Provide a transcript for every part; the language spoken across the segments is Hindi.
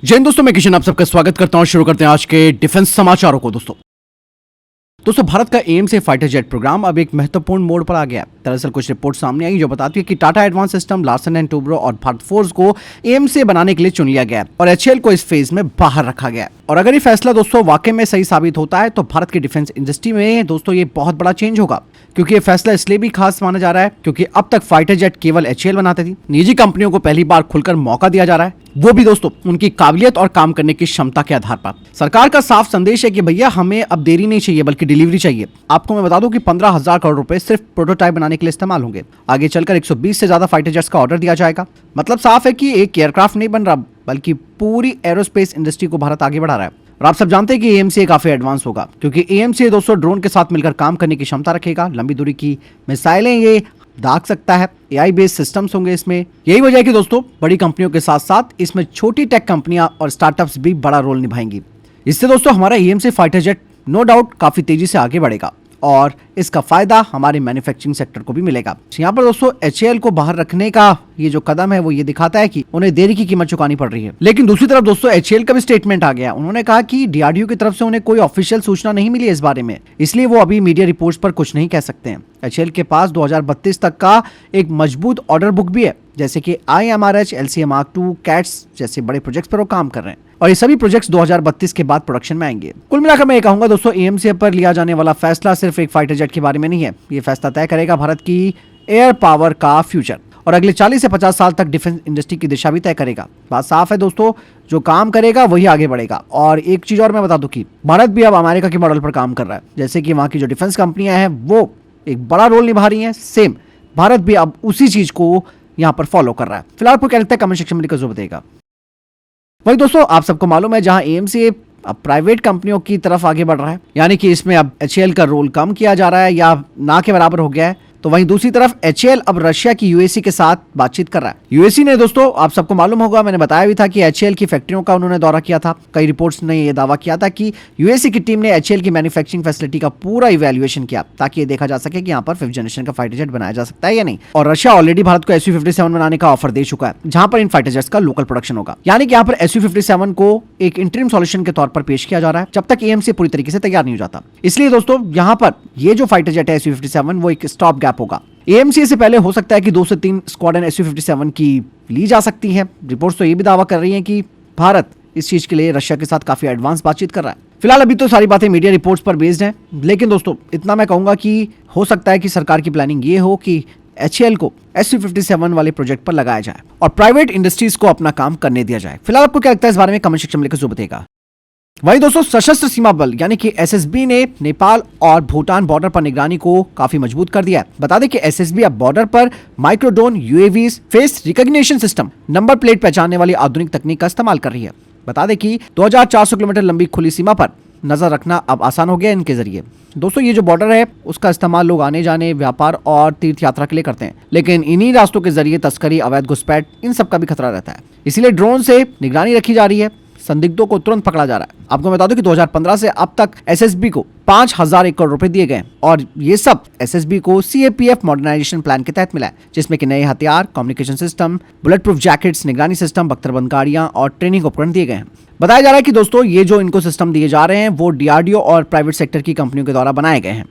जय हिंद दोस्तों, मैं किशन आप सबका स्वागत करता हूं। शुरू करते हैं आज के डिफेंस समाचारों को। दोस्तों भारत का एएमसी फाइटर जेट प्रोग्राम अब एक महत्वपूर्ण मोड़ पर आ गया है। दरअसल कुछ रिपोर्ट सामने आई जो बताती है कि Tata advance system, Larsen and Toubro और भारत फोर्स को एएमसी बनाने के लिए चुन लिया गया है और एचएएल को इस फेज में बाहर रखा गया है। और अगर ये फैसला दोस्तों वाकई में सही साबित होता है तो भारत की डिफेंस इंडस्ट्री में दोस्तों ये बहुत बड़ा चेंज होगा। क्योंकि ये फैसला इसलिए भी खास माना जा रहा है क्योंकि अब तक फाइटर जेट केवल एचएएल बनाते थी। निजी कंपनियों को पहली बार खुलकर मौका दिया जा रहा है, वो भी दोस्तों उनकी काबिलियत और काम करने की क्षमता के आधार पर। सरकार का साफ संदेश है कि भैया हमें अब देरी नहीं चाहिए बल्कि डिलीवरी चाहिए। आपको मैं बता दूं कि 15,000 करोड़ रुपए सिर्फ प्रोटोटाइप बनाने के लिए इस्तेमाल होंगे। आगे चलकर 120 से ज्यादा फाइटर जेट्स का ऑर्डर दिया जाएगा। मतलब साफ है कि एक एयरक्राफ्ट नहीं बन रहा बल्कि पूरी एरोस्पेस इंडस्ट्री को भारत आगे बढ़ा रहा है। और आप सब जानते हैं कि एएमसी काफी एडवांस होगा क्योंकि एएमसी दोस्तों ड्रोन के साथ मिलकर काम करने की क्षमता रखेगा। लंबी दूरी की मिसाइलें ये दाग सकता है, एआई बेस्ड सिस्टम्स होंगे इसमें। यही वजह है कि दोस्तों बड़ी कंपनियों के साथ साथ इसमें छोटी टेक कंपनियां और स्टार्टअप्स भी बड़ा रोल निभाएंगी। इससे दोस्तों हमारा AMC fighter jet no doubt काफी तेजी से आगे बढ़ेगा और इसका फायदा हमारे मैन्युफैक्चरिंग सेक्टर को भी मिलेगा। यहाँ पर दोस्तों एचएएल को बाहर रखने का ये जो कदम है वो ये दिखाता है कि उन्हें देरी की कीमत चुकानी पड़ रही है। लेकिन दूसरी तरफ दोस्तों एचएएल का भी स्टेटमेंट आ गया। उन्होंने कहा कि डीआरडीओ की तरफ से उन्हें कोई ऑफिशियल सूचना नहीं मिली इस बारे में, इसलिए वो अभी मीडिया रिपोर्ट्स पर कुछ नहीं कह सकते हैं। एचएएल के पास 2032 तक का एक मजबूत ऑर्डर बुक भी है, जैसे कि IMRH, LCA Mark II, cats जैसे बड़े प्रोजेक्ट्स पर वो काम कर रहे हैं और ये सभी प्रोजेक्ट्स 2032 के बाद प्रोडक्शन में आएंगे। कुल मिलाकर मैं ये कहूंगा दोस्तों एएमसी पर लिया जाने वाला फैसला सिर्फ एक फाइटर जेट के बारे में नहीं है, ये फैसला तय करेगा भारत की एयर पावर का फ्यूचर और अगले 40 से 50 साल तक डिफेंस इंडस्ट्री की दिशा भी तय करेगा। बात साफ है दोस्तों, जो काम करेगा वही आगे बढ़ेगा। और एक चीज और मैं बता दूं कि भारत भी अब अमेरिका के मॉडल पर काम कर रहा है, जैसे कि वहां की जो डिफेंस कंपनियां हैं वो एक बड़ा रोल निभा रही हैं, सेम भारत भी अब उसी चीज को यहाँ पर फॉलो कर रहा है। फिलहाल आपको क्या लगता है कमेंट सेक्शन में लिखकर जरूर बताइएगा। वही दोस्तों आप सबको मालूम है जहां एएमसी अब प्राइवेट कंपनियों की तरफ आगे बढ़ रहा है, यानी कि इसमें अब एचएएल का रोल कम किया जा रहा है या ना के बराबर हो गया है, तो वहीं दूसरी तरफ एचएएल अब रशिया की यूएसी के साथ बातचीत कर रहा है। यूएसी ने दोस्तों आप सबको मालूम होगा, मैंने बताया भी था कि एचएएल की फैक्ट्रियों का उन्होंने दौरा किया था। कई रिपोर्ट्स ने यह दावा किया था कि यूएसी की टीम ने एचएएल की मैन्युफैक्चरिंग फैसिलिटी का पूरा इवैल्यूएशन किया ताकि ये देखा जा सके कि यहाँ पर 5th जनरेशन का फाइटर जेट बनाया जा सकता है या नहीं। और रशिया ऑलरेडी भारत को SU-57 बनाने का ऑफर दे चुका है, जहां पर इन फाइटर जेट्स का लोकल प्रोडक्शन होगा। यानी कि यहाँ पर SU-57 को एक इंटरिम सॉल्यूशन के तौर पर पेश किया जा रहा है जब तक एएमसी पूरी तरीके से तैयार नहीं हो जाता। इसलिए दोस्तों यहाँ पर ये जो फाइटर जेट है SU-57 वो एक स्टॉप गैप होगा। एएमसी से पहले हो सकता है कि 2 से 3 स्क्वाड्रन SU-57 की ली जा सकती है। रिपोर्ट्स तो ये भी दावा कर रही हैं कि भारत इस चीज के लिए रशिया के साथ काफी एडवांस बातचीत कर रहा है। फिलहाल अभी तो सारी बातें मीडिया रिपोर्ट्स पर बेस्ड हैं, लेकिन दोस्तों इतना मैं कहूंगा कि हो सकता है कि सरकार की प्लानिंग ये हो कि एचएएल को SU-57 वाले प्रोजेक्ट पर लगाया जाए और प्राइवेट इंडस्ट्रीज को अपना काम करने दिया जाए। फिलहाल आपको क्या लगता है इस बारे में कमेंट सेक्शन में लिखकर जरूर बताइएगा। वही दोस्तों सशस्त्र सीमा बल यानी कि एसएसबी ने नेपाल और भूटान बॉर्डर पर निगरानी को काफी मजबूत कर दिया है। बता दें कि एसएसबी अब बॉर्डर पर micro drone, UAVs, face recognition system, number plate पहचानने वाली आधुनिक तकनीक का इस्तेमाल कर रही है। बता दें कि 2400 किलोमीटर लंबी खुली सीमा पर नजर रखना अब आसान हो गया इनके जरिए। दोस्तों ये जो बॉर्डर है उसका इस्तेमाल लोग आने जाने, व्यापार और तीर्थ यात्रा के लिए करते हैं, लेकिन इन्हीं रास्तों के जरिए तस्करी, अवैध घुसपैठ, इन सब का भी खतरा रहता है। इसीलिए ड्रोन से निगरानी रखी जा रही है, संदिग्धों को तुरंत पकड़ा जा रहा है। आपको बता दूं कि 2015 से अब तक एसएसबी को 5,000 करोड़ रुपए दिए गए और ये सब एसएसबी को सीएपीएफ मॉडर्नाइजेशन प्लान के तहत मिला है, जिसमें कि नए हथियार, communication system, bullet proof jackets, निगरानी सिस्टम, बख्तरबंद गाड़ियां और ट्रेनिंग उपकरण दिए गए हैं। बताया जा रहा है कि दोस्तों ये जो इनको सिस्टम दिए जा रहे हैं वो डीआरडीओ और प्राइवेट सेक्टर की कंपनियों के द्वारा बनाए गए हैं।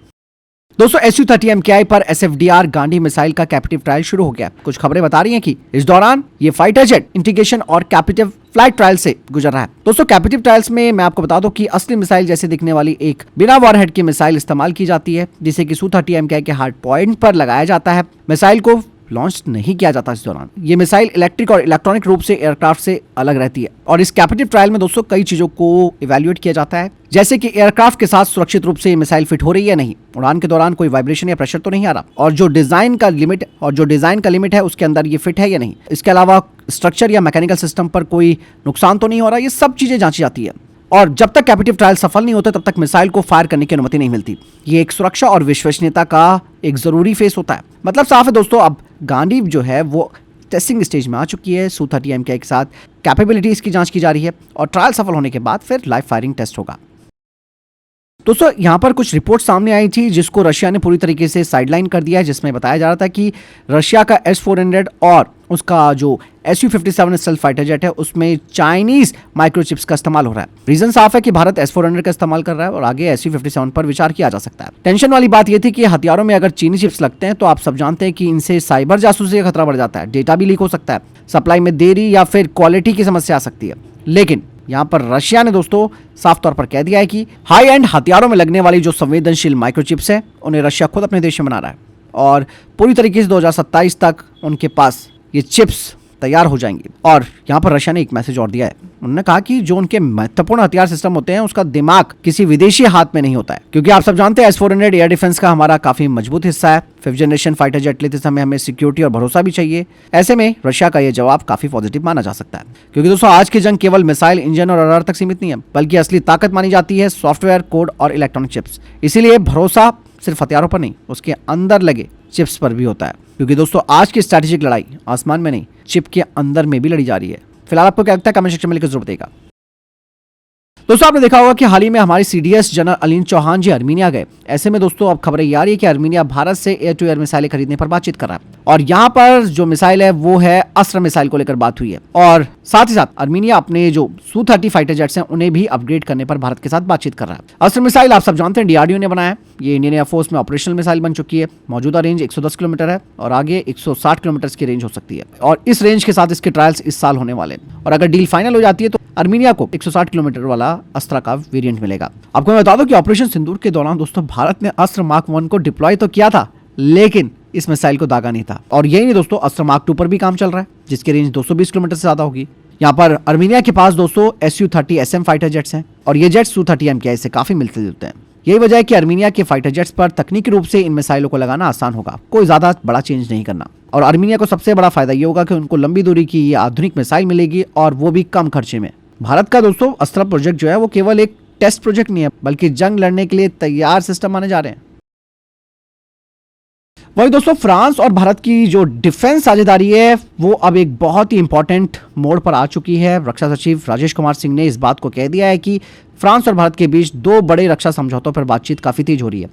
दोस्तों SU-30 MKI पर SFDR गांडी मिसाइल का कैप्टिव ट्रायल शुरू हो गया। कुछ खबरें बता रही हैं कि इस दौरान ये फाइटर जेट इंटीग्रेशन और कैप्टिव फ्लाइट ट्रायल से गुजर रहा है। दोस्तों कैप्टिव ट्रायल्स में मैं आपको बता दूं कि असली मिसाइल जैसे दिखने वाली एक बिना वॉरहेड की मिसाइल इस्तेमाल की जाती है, जिसे कि SU-30 MKI के हार्ड पॉइंट पर लगाया जाता है। मिसाइल को लॉन्च नहीं किया जाता इस दौरान। ये मिसाइल इलेक्ट्रिक और इलेक्ट्रॉनिक रूप से एयरक्राफ्ट से अलग रहती है और इस कैप्टिव ट्रायल में दोस्तों कई चीजों को इवैल्यूएट किया जाता है, जैसे कि एयरक्राफ्ट के साथ सुरक्षित रूप से ये मिसाइल फिट हो रही है या नहीं, उड़ान के दौरान कोई वाइब्रेशन या प्रेशर तो नहीं आ रहा, और जो डिजाइन का लिमिट है उसके अंदर ये फिट है या नहीं। इसके अलावा स्ट्रक्चर या मैकेनिकल सिस्टम पर कोई नुकसान तो नहीं हो रहा। ये सब चीजें जांची जाती है और जब तक कैप्टिव ट्रायल सफल नहीं होते तब तक मिसाइल को फायर करने की अनुमति नहीं मिलती। ये एक सुरक्षा और विश्वसनीयता का एक जरूरी फेस होता है। मतलब साफ है दोस्तों, अब गांडी जो है वो टेस्टिंग स्टेज में आ चुकी है। SU-30 MKI के साथ कैपेबिलिटीज की जांच की जा रही है और ट्रायल सफल होने के बाद फिर लाइव फायरिंग टेस्ट होगा। दोस्तों यहाँ पर कुछ रिपोर्ट सामने आई थी जिसको रशिया ने पूरी तरीके से साइडलाइन कर दिया है, जिसमें बताया जा रहा था कि रशिया का S-400 और उसका जो Su-57 स्टेल्थ फाइटर जेट है उसमें चाइनीज माइक्रोचिप्स का इस्तेमाल हो रहा है। रीजन साफ है कि भारत S-400 का इस्तेमाल कर रहा है और आगे Su-57 पर विचार किया जा सकता है। टेंशन वाली बात यह थी कि हथियारों में अगर चीनी चिप्स लगते हैं तो आप सब जानते हैं कि इनसे साइबर जासूसी का खतरा बढ़ जाता है, डेटा भी लीक हो सकता है, सप्लाई में देरी या फिर क्वालिटी की समस्या आ सकती है। लेकिन यहाँ पर रशिया ने दोस्तों साफ तौर पर कह दिया है कि हाई एंड हथियारों में लगने वाली जो संवेदनशील माइक्रोचिप्स है उन्हें रशिया खुद अपने देश में बना रहा है और पूरी तरीके से 2027 तक उनके पास ये चिप्स तैयार हो जाएंगी। और यहाँ पर रशिया ने एक मैसेज और दिया है, उन्होंने कहा कि जो उनके महत्वपूर्ण हथियार सिस्टम होते हैं उसका दिमाग किसी विदेशी हाथ में नहीं होता है, क्योंकि आप सब जानते हैं S-400 एयर डिफेंस का हमारा काफी मजबूत हिस्सा है। 5th जनरेशन फाइटर जेट लेते समय हमें सिक्योरिटी और भरोसा भी चाहिए। ऐसे में रशिया का यह जवाब काफी पॉजिटिव माना जा सकता है, क्योंकि दोस्तों आज की जंग केवल मिसाइल, इंजन और रडार तक सीमित नहीं है, बल्कि असली ताकत मानी जाती है सॉफ्टवेयर, कोड और इलेक्ट्रॉनिक चिप्स। इसीलिए भरोसा सिर्फ हथियारों पर नहीं, उसके अंदर लगे चिप्स पर भी होता है, क्योंकि दोस्तों आज की स्ट्रैटेजिक लड़ाई आसमान में नहीं, चिप के अंदर में भी लड़ी जा रही है। फिलहाल आपको क्या लगता है, कमेंट सेक्शन में लिखकर जरूर बताइएगा। दोस्तों आपने देखा होगा कि हाल ही में हमारी CDS जनरल अलीन चौहान जी अर्मीनिया गए। ऐसे में दोस्तों अब खबरें ये आ रही है कि अर्मीनिया भारत से एयर टू एयर मिसाइलें खरीदने पर बातचीत कर रहा है और यहाँ पर जो मिसाइल है वो है अस्त्र मिसाइल को लेकर बात हुई है और साथ ही साथ अर्मीनिया अपने जो Su-30 फाइटर जेट्स हैं उन्हें भी अपग्रेड करने पर भारत के साथ बातचीत कर रहा है। अस्त्र मिसाइल आप सब जानते हैं DRDO ने बनाया है, ये इंडियन एयरफोर्स में ऑपरेशनल मिसाइल बन चुकी है। मौजूदा रेंज 110 किलोमीटर है और आगे 160 किलोमीटर की रेंज हो सकती है और इस रेंज के साथ इसके ट्रायल्स इस साल होने वाले हैं और अगर डील फाइनल हो जाती है तो अर्मीनिया को 160 किलोमीटर वाला अस्त्र का वेरिएंट मिलेगा। आपको मैं बता दूं कि ऑपरेशन सिंदूर के दौरान दोस्तों भारत ने अस्त्र मार्क 1 को डिप्लॉय तो किया था, लेकिन इस मिसाइल को दागा नहीं था। और यही नहीं दोस्तों, अस्त्र मार्क 2 पर भी काम चल रहा है जिसकी रेंज 220 किलोमीटर से ज्यादा होगी। यहाँ पर अर्मीनिया के पास दोस्तों Su-30 SM फाइटर जेट्स हैं और ये जेट्स Su-30 MKI से काफी मिलते जुलते हैं। यही वजह है कि अर्मीनिया के फाइटर जेट्स पर तकनीकी रूप से इन मिसाइलों को लगाना आसान होगा, कोई ज्यादा बड़ा चेंज नहीं करना। और अर्मीनिया को सबसे बड़ा फायदा ये होगा कि उनको लंबी दूरी की ये आधुनिक मिसाइल मिलेगी और वो भी कम खर्चे में। भारत का दोस्तों अस्त्र प्रोजेक्ट जो है वो केवल एक टेस्ट प्रोजेक्ट नहीं है, बल्कि जंग लड़ने के लिए तैयार सिस्टम माने जा रहे हैं। वही दोस्तों फ्रांस और भारत की जो डिफेंस साझेदारी है वो अब एक बहुत ही इंपॉर्टेंट मोड़ पर आ चुकी है। रक्षा सचिव राजेश कुमार सिंह ने इस बात को कह दिया है कि फ्रांस और भारत के बीच 2 बड़े रक्षा समझौतों पर बातचीत काफी तेज हो रही है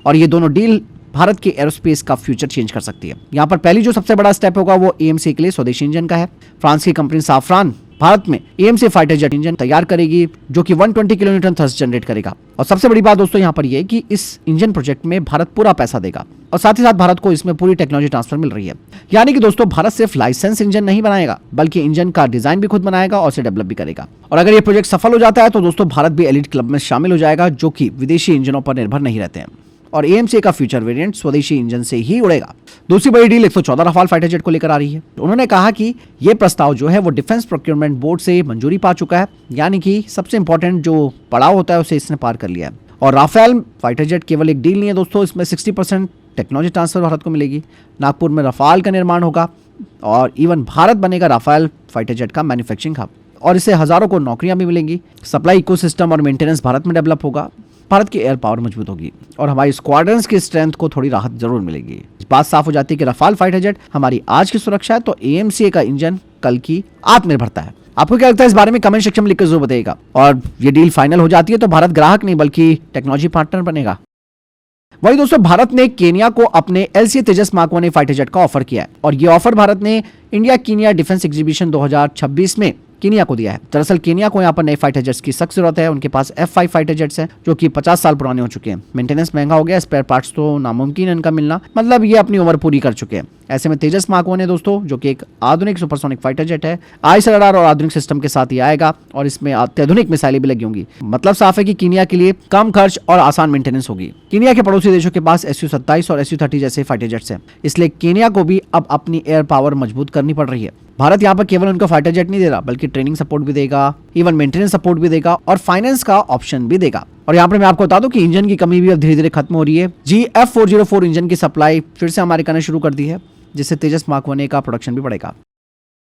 और ये दोनों डील भारत के एरोस्पेस का फ्यूचर चेंज कर सकती है। यहाँ पर पहली जो सबसे बड़ा स्टेप होगा वो AMC के लिए स्वदेशी इंजन का है। फ्रांस की कंपनी साफ्रान भारत में AMC फाइटर जेट इंजन तैयार करेगी जो कि 120 किलोन्यूटन थ्रस्ट जनरेट करेगा। और सबसे बड़ी बात दोस्तों यहाँ पर यह है कि इस इंजन प्रोजेक्ट में भारत पूरा पैसा देगा और साथ ही साथ भारत को इसमें पूरी टेक्नोलॉजी ट्रांसफर मिल रही है। यानी कि दोस्तों भारत सिर्फ लाइसेंस इंजन नहीं बनाएगा, बल्कि इंजन का डिजाइन भी खुद बनाएगा और उसे डेवलप भी करेगा। और अगर ये प्रोजेक्ट सफल हो जाता है तो दोस्तों भारत भी एलिट क्लब में शामिल हो जाएगा, जो कि विदेशी इंजनों पर निर्भर नहीं रहते हैं और AMC का फ्यूचर वेरिएंट स्वदेशी इंजन से ही उड़ेगा। दूसरी बड़ी डील 114 रफाल फाइटर जेट को लेकर आ रही है। उन्होंने कहा कि यह प्रस्ताव जो है वो डिफेंस प्रोक्योरमेंट बोर्ड से मंजूरी पा चुका है, यानी कि सबसे इंपॉर्टेंट जो पड़ाव होता है उसे इसने पार कर लिया है। और राफेल फाइटर जेट केवल एक डील नहीं है दोस्तों, इसमें 60% टेक्नोलॉजी ट्रांसफर भारत को मिलेगी। नागपुर में रफाल का निर्माण होगा और इवन भारत बनेगा राफेल फाइटर जेट का मैन्युफैक्चरिंग हब और इससे हजारों को नौकरियां भी मिलेंगी। सप्लाई इकोसिस्टम और मेंटेनेंस भारत में डेवलप होगा, भारत की एयर पावर मजबूत होगी और हमारी स्क्वाड्रंस की स्ट्रेंथ को थोड़ी राहत जरूर मिलेगी। बात साफ हो जाती है कि रफाल फाइटर जेट हमारी आज की सुरक्षा है तो AMC का इंजन कल की आत्मनिर्भरता है। आपको क्या लगता है इस बारे में कमेंट सेक्शन में लिखकर जरूर बताइएगा। और ये डील फाइनल हो जाती है तो भारत ग्राहक नहीं बल्कि टेक्नोलॉजी पार्टनर बनेगा। वही दोस्तों भारत ने केनिया को अपने LCA तेजस मार्क 1 फाइटर जेट का ऑफर किया है और ये ऑफर भारत ने इंडिया कीनिया डिफेंस एग्जीबिशन 2026 में केनिया को दिया है। दरअसल केनिया को यहाँ पर नए फाइटर जेट्स की सख्त जरूरत है। उनके पास F5 फाइटर जेट्स हैं जो कि 50 साल पुराने हो चुके हैं। मेंटेनेंस महंगा हो गया, स्पेयर पार्ट्स तो नामुमकिन है इनका मिलना, मतलब ये अपनी उम्र पूरी कर चुके हैं। ऐसे में तेजस मार्क 1 है दोस्तों, जो कि एक आधुनिक सुपरसोनिक फाइटर जेट है। आइस रडार और आधुनिक सिस्टम के साथ ही आएगा और इसमें अत्याधुनिक मिसाइलें भी लगी होंगी। मतलब साफ है कि कीनिया के लिए कम खर्च और आसान मेंटेनेंस होगी। कीनिया के पड़ोसी देशों के पास Su-27 और Su-30 जैसे फाइटर जेट्स हैं, इसलिए कीनिया को भी अब अपनी एयर पावर मजबूत करनी पड़ रही है। भारत यहाँ पर केवल उनका फाइटर जेट नहीं दे रहा, बल्कि ट्रेनिंग सपोर्ट भी देगा, इवन मेंटेनेंस सपोर्ट भी देगा और फाइनेंस का ऑप्शन भी देगा। और यहाँ पर मैं आपको बता दूं कि इंजन की कमी भी अब धीरे धीरे खत्म हो रही है। GF404 इंजन की सप्लाई फिर से अमेरिका ने शुरू कर दी है, जिससे तेजस मार्क 1 का प्रोडक्शन भी बढ़ेगा।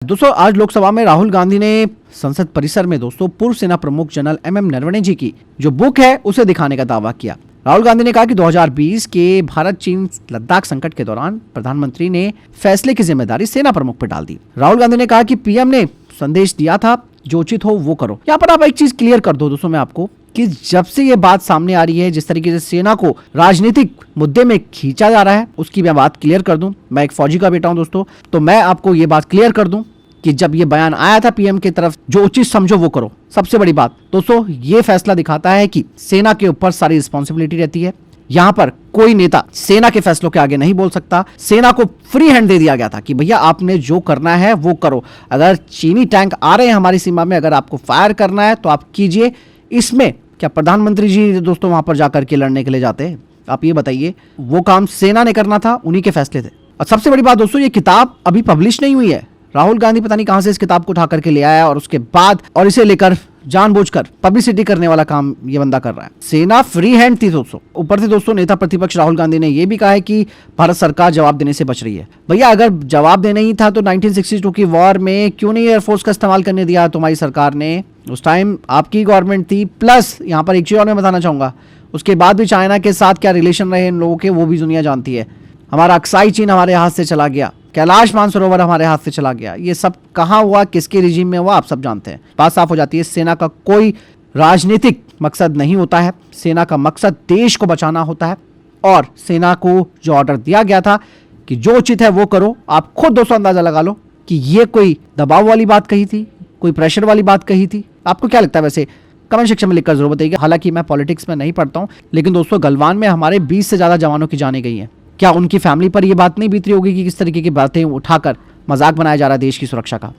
दोस्तों आज लोकसभा में राहुल गांधी ने संसद परिसर में दोस्तों पूर्व सेना प्रमुख जनरल MM नरवणे जी की जो बुक है उसे दिखाने का दावा किया। राहुल गांधी ने कहा कि 2020 के भारत चीन लद्दाख संकट के दौरान प्रधानमंत्री ने फैसले की जिम्मेदारी सेना प्रमुख पर डाल दी। राहुल गांधी ने कहा कि PM ने संदेश दिया था जो उचित हो वो करो। यहाँ पर आप एक चीज क्लियर कर दो दोस्तों मैं आपको कि जब से ये बात सामने आ रही है, जिस तरीके से सेना को राजनीतिक मुद्दे में खींचा जा रहा है, उसकी मैं बात क्लियर कर दूं। मैं एक फौजी का बेटा हूं दोस्तों, तो मैं आपको ये बात क्लियर कर दूं कि जब ये बयान आया था पीएम की तरफ, जो उचित समझो वो करो। सबसे बड़ी बात दोस्तों, ये फैसला दिखाता है कि सेना के ऊपर सारी रिस्पॉन्सिबिलिटी रहती है। यहां पर कोई नेता सेना के फैसलों के आगे नहीं बोल सकता। सेना को फ्री हैंड दे दिया गया था कि भैया आपने जो करना है वो करो। अगर चीनी टैंक आ रहे हैं हमारी सीमा में, अगर आपको फायर करना है तो आप कीजिए। इसमें क्या प्रधानमंत्री जी दोस्तों वहां पर जाकर के लड़ने के लिए जाते हैं? आप ये बताइए। वो काम सेना ने करना था, उन्हीं के फैसले थे। और सबसे बड़ी बात दोस्तों, ये किताब अभी पब्लिश नहीं हुई है। राहुल गांधी पता नहीं कहां से इस किताब को उठा करके ले आया और उसके बाद और इसे लेकर जानबूझकर पब्लिसिटी करने वाला काम ये बंदा कर रहा है। सेना फ्री हैंड थी दोस्तों। ऊपर से दोस्तों नेता प्रतिपक्ष राहुल गांधी ने यह भी कहा है कि भारत सरकार जवाब देने से बच रही है। भैया अगर जवाब देना ही था तो 1962 की वॉर में क्यों नहीं एयरफोर्स का इस्तेमाल करने दिया तुम्हारी सरकार ने? उस टाइम आपकी गवर्नमेंट थी। प्लस यहाँ पर एक चीज और मैं बताना चाहूंगा, उसके बाद भी चाइना के साथ क्या रिलेशन रहे इन लोगों के वो भी दुनिया जानती है। हमारा अक्साई चीन हमारे हाथ से चला गया, कैलाश मानसरोवर हमारे हाथ से चला गया। ये सब कहाँ हुआ, किसके रिजीम में हुआ, आप सब जानते हैं। बात साफ हो जाती है, सेना का कोई राजनीतिक मकसद नहीं होता है। सेना का मकसद देश को बचाना होता है। और सेना को जो ऑर्डर दिया गया था कि जो उचित है वो करो, आप खुद दोस्तों अंदाजा लगा लो कि ये कोई दबाव वाली बात कही थी, कोई प्रेशर वाली बात कही थी। आपको क्या लगता है? वैसे कमेंट सेक्शन में लिखकर जरूर बताइएगा। हालांकि मैं पॉलिटिक्स में नहीं पढ़ता हूं, लेकिन दोस्तों गलवान में हमारे 20 से ज्यादा जवानों की जाने गई हैं। क्या उनकी फैमिली पर यह बात नहीं बीत रही होगी कि किस तरीके की बातें उठाकर मजाक बनाया जा रहा है देश की सुरक्षा का?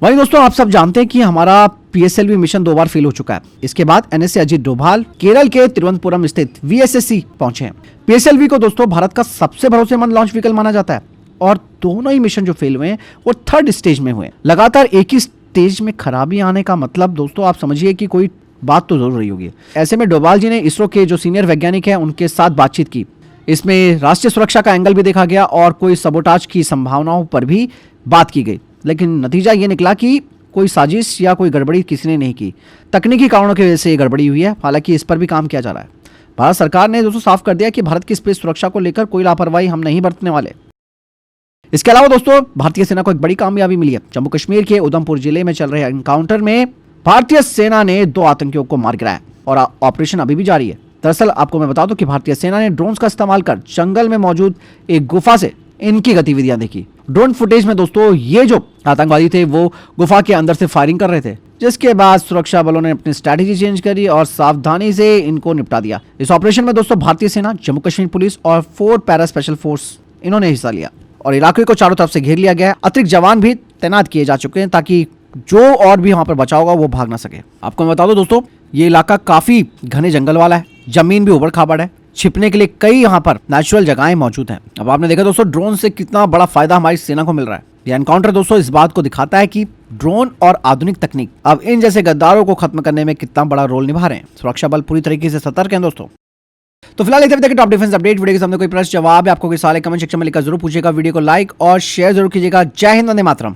वही दोस्तों आप सब जानते हैं कि हमारा पीएसएलवी मिशन 2 बार फेल हो चुका है। इसके बाद एनएसए अजीत डोभाल केरल के तिरुवनंतपुरम स्थित वीएसएससी पहुंचे हैं। पीएसएलवी को दोस्तों भारत का सबसे भरोसेमंद लॉन्च व्हीकल माना जाता है और दोनों ही मिशन जो फेल हुए हैं वो 3rd स्टेज में हुए। लगातार एक ही स्टेज में खराबी आने का मतलब दोस्तों आप समझिए कि कोई बात तो जरूर रही होगी। ऐसे में डोभाल जी ने इसरो के जो सीनियर वैज्ञानिक हैं उनके साथ बातचीत की। इसमें राष्ट्रीय सुरक्षा का एंगल भी देखा गया और कोई सबोटाज की संभावनाओं पर भी बात की गई। लेकिन नतीजा ये निकला कि कोई साजिश या कोई गड़बड़ी किसी ने नहीं की। तकनीकी कारणों की वजह से ये गड़बड़ी हुई है। हालांकि इस पर भी काम किया जा रहा है। भारत सरकार ने दोस्तों साफ कर दिया कि भारत की स्पेस सुरक्षा को लेकर कोई लापरवाही हम नहीं बरतने वाले। इसके अलावा दोस्तों भारतीय सेना को एक बड़ी कामयाबी मिली है। जम्मू कश्मीर के उधमपुर जिले में चल रहे एनकाउंटर में भारतीय सेना ने 2 आतंकियों को मार गिराया और ऑपरेशन अभी भी जारी है। दरअसल आपको मैं बता दूं कि भारतीय सेना ने ड्रोन्स का इस्तेमाल कर जंगल में मौजूद एक गुफा से इनकी गतिविधियां देखी। ड्रोन फुटेज में दोस्तों ये जो आतंकवादी थे वो गुफा के अंदर से फायरिंग कर रहे थे, जिसके बाद सुरक्षा बलों ने अपनी स्ट्रैटेजी चेंज करी और सावधानी से इनको निपटा दिया। इस ऑपरेशन में दोस्तों भारतीय सेना, जम्मू कश्मीर पुलिस और 4 पैरा स्पेशल फोर्स इन्होंने हिस्सा लिया और इलाके को चारों तरफ से घेर लिया गया है। अतिरिक्त जवान भी तैनात किए जा चुके हैं ताकि जो और भी वहां पर बचा होगा वो भाग ना सके। आपको मैं बता दूं दोस्तों ये इलाका काफी घने जंगल वाला है, जमीन भी उबड़ खाबड़ है, छिपने के लिए कई यहाँ पर नेचुरल जगहें मौजूद हैं। अब आपने देखा दोस्तों ड्रोन से कितना बड़ा फायदा हमारी सेना को मिल रहा है। यह एनकाउंटर दोस्तों इस बात को दिखाता है कि ड्रोन और आधुनिक तकनीक अब इन जैसे गद्दारों को खत्म करने में कितना बड़ा रोल निभा रहे हैं। सुरक्षा बल पूरी तरीके से सतर्क हैं दोस्तों। तो फिलहाल इतने तक टॉप डिफेंस अपडेट। वीडियो के सामने कोई प्रश्न जवाब है आपको कोई सवाल है कमेंट सेक्शन में लिखकर जरूर पूछिएगा। वीडियो को लाइक और शेयर जरूर कीजिएगा। जय हिंद, वंदे मातरम।